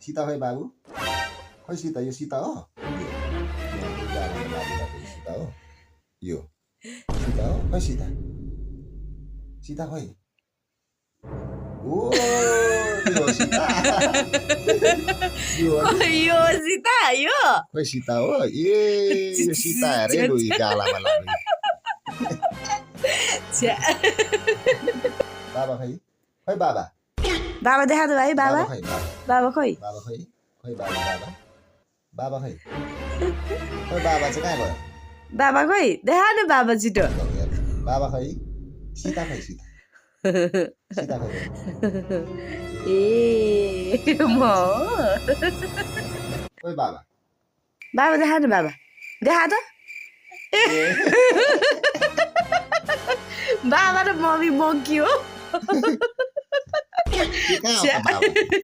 सीता खै बाबु खै सीता यो सीता हो सीता हो यो सीता हो खै सीता सीता खै ओ यो सीता यो यो सीता यो खै सीता हो ए यो सीता अरे लु गालामा लाग्यो बाबा खै खै बाबा बाबा देखा दो भाई बाबा खै बाबा बाबा खोइ बाबा खै खै बाबा बाबा बाबा खै खै बाबा चाहिँ कहाँ गयो बाबा खोइ देखा न बाबा छिटो बाबा खै सीता खै सीता सीता खै ए म खै बाबा बाबा देखा न बाबा देखा त बाबा र मम्मी मङ्की हो कहाँ हो त बाबा